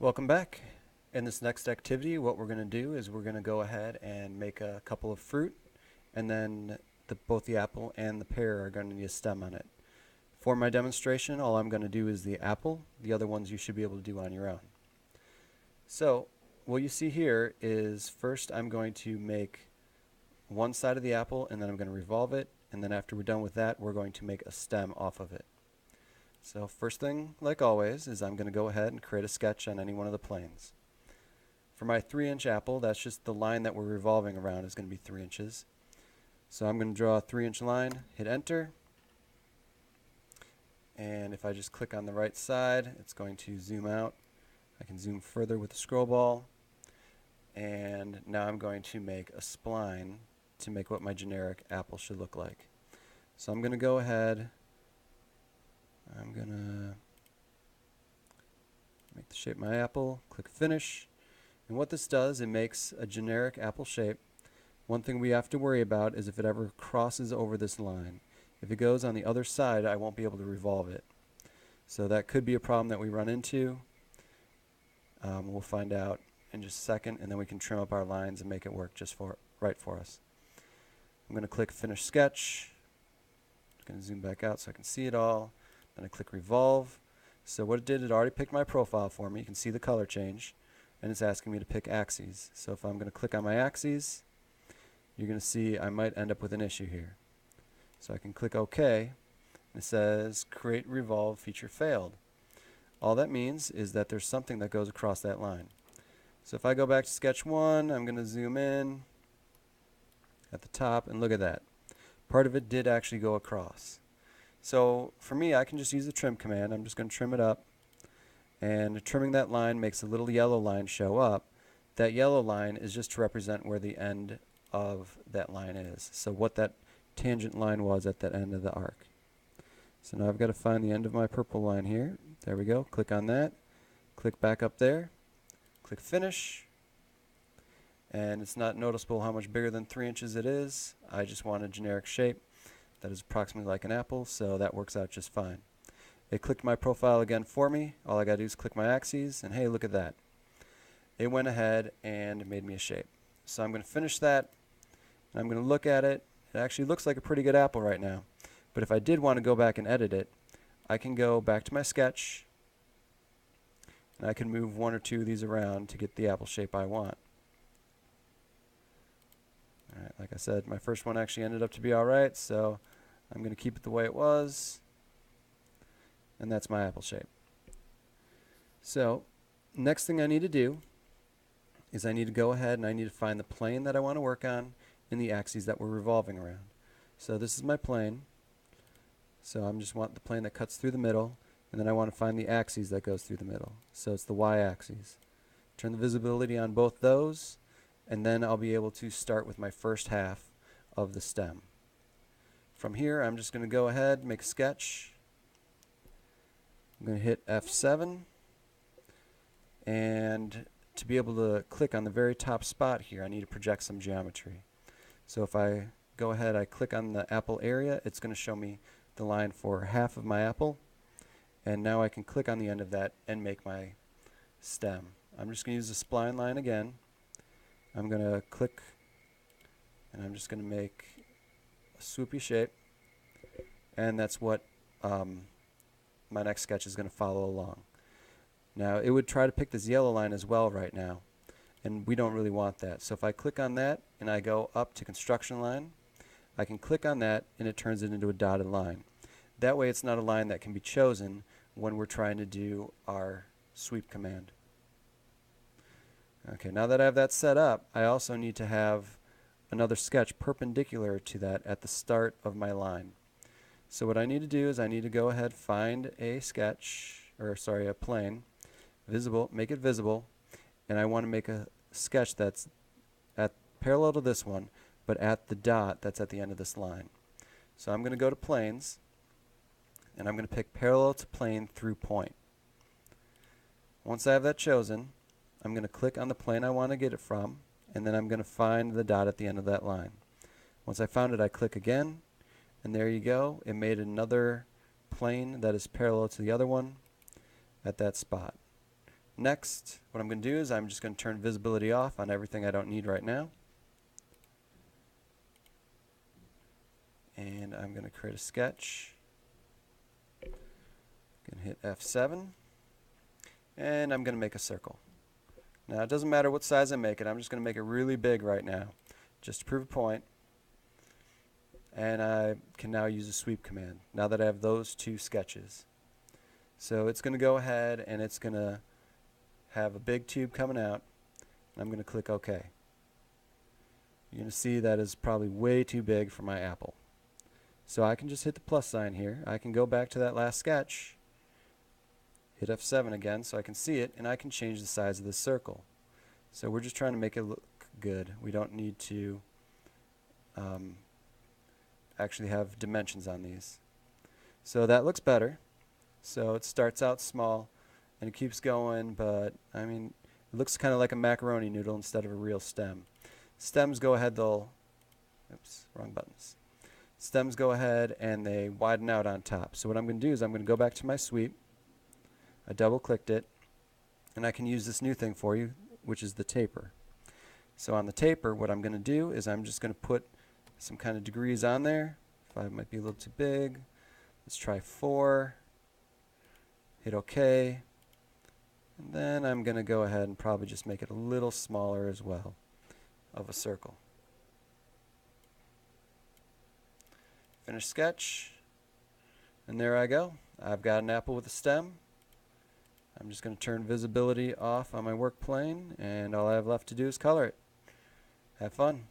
Welcome back. In this next activity, what we're going to do is we're going to go ahead and make a couple of fruit, and then both the apple and the pear are going to need a stem on it. For my demonstration, all I'm going to do is the apple. The other ones you should be able to do on your own. So what you see here is first I'm going to make one side of the apple, and then I'm going to revolve it, and then after we're done with that, we're going to make a stem off of it. So first thing, like always, is I'm going to go ahead and create a sketch on any one of the planes. For my 3-inch apple, that's just the line that we're revolving around is going to be 3 inches. So I'm going to draw a 3-inch line, hit enter, and if I just click on the right side, it's going to zoom out. I can zoom further with the scroll ball, and now I'm going to make a spline to make what my generic apple should look like. So I'm going to go ahead, I'm going to make the shape of my apple, click finish, and what this does, it makes a generic apple shape. One thing we have to worry about is if it ever crosses over this line. If it goes on the other side, I won't be able to revolve it. So that could be a problem that we run into. We'll find out in just a second, and then we can trim up our lines and make it work just right for us. I'm going to click Finish Sketch. I'm going to zoom back out so I can see it all. Then I click Revolve. So what it did, it already picked my profile for me. You can see the color change, and it's asking me to pick axes. So if I'm going to click on my axes, you're going to see I might end up with an issue here. So I can click OK. It says Create Revolve Feature Failed. All that means is that there's something that goes across that line. So if I go back to sketch 1, I'm going to zoom in at the top, and look at that. Part of it did actually go across. So for me, I can just use the trim command. I'm just going to trim it up, and trimming that line makes a little yellow line show up. That yellow line is just to represent where the end of that line is. So what that tangent line was at that end of the arc. So now I've got to find the end of my purple line here. There we go. Click on that. Click back up there. Click Finish. And it's not noticeable how much bigger than 3 inches it is. I just want a generic shape that is approximately like an apple, so that works out just fine. It clicked my profile again for me. All I got to do is click my axes, and hey, look at that. It went ahead and made me a shape. So I'm going to finish that, and I'm going to look at it. It actually looks like a pretty good apple right now. But if I did want to go back and edit it, I can go back to my sketch, and I can move one or two of these around to get the apple shape I want. Alright, like I said, my first one actually ended up to be alright, so I'm going to keep it the way it was, and that's my apple shape. So, next thing I need to do is I need to go ahead and I need to find the plane that I want to work on in the axes that we're revolving around. So this is my plane. So I just want the plane that cuts through the middle, and then I want to find the axes that goes through the middle. So it's the y-axes. Turn the visibility on both those, and then I'll be able to start with my first half of the stem. From here, I'm just going to go ahead, make a sketch. I'm going to hit F7, and to be able to click on the very top spot here, I need to project some geometry. So if I go ahead, I click on the apple area, it's going to show me the line for half of my apple, and now I can click on the end of that and make my stem. I'm just going to use the spline line again. I'm going to click, and I'm just going to make a swoopy shape, and that's what my next sketch is going to follow along. Now it would try to pick this yellow line as well right now, and we don't really want that. So if I click on that and I go up to construction line, I can click on that and it turns it into a dotted line. That way it's not a line that can be chosen when we're trying to do our sweep command. Okay, now that I have that set up, I also need to have another sketch perpendicular to that at the start of my line. So what I need to do is I need to go ahead, find a sketch, or sorry, a plane, visible, make it visible, and I want to make a sketch that's parallel to this one, but at the dot that's at the end of this line. So I'm going to go to planes, and I'm going to pick parallel to plane through point. Once I have that chosen, I'm going to click on the plane I want to get it from, and then I'm going to find the dot at the end of that line. Once I found it, I click again, and there you go. It made another plane that is parallel to the other one at that spot. Next, what I'm going to do is I'm just going to turn visibility off on everything I don't need right now. And I'm going to create a sketch. Going to hit F7. And I'm going to make a circle. Now it doesn't matter what size I make it, I'm just going to make it really big right now, just to prove a point. And I can now use a sweep command, now that I have those two sketches. So it's going to go ahead and it's going to have a big tube coming out, and I'm going to click OK. You're going to see that is probably way too big for my apple. So I can just hit the plus sign here. I can go back to that last sketch, hit F7 again so I can see it, and I can change the size of this circle. So we're just trying to make it look good. We don't need to actually have dimensions on these. So that looks better. So it starts out small and it keeps going, but I mean, it looks kind of like a macaroni noodle instead of a real stem. Stems go ahead, oops, wrong buttons. Stems go ahead and they widen out on top. So what I'm going to do is I'm going to go back to my sweep. I double clicked it, and I can use this new thing for you, which is the taper. So on the taper, what I'm going to do is I'm just going to put some kind of degrees on there. 5 might be a little too big. Let's try 4. Hit OK. And then I'm going to go ahead and probably just make it a little smaller as well, of a circle. Finish sketch. And there I go. I've got an apple with a stem. I'm just going to turn visibility off on my work plane, and all I have left to do is color it. Have fun.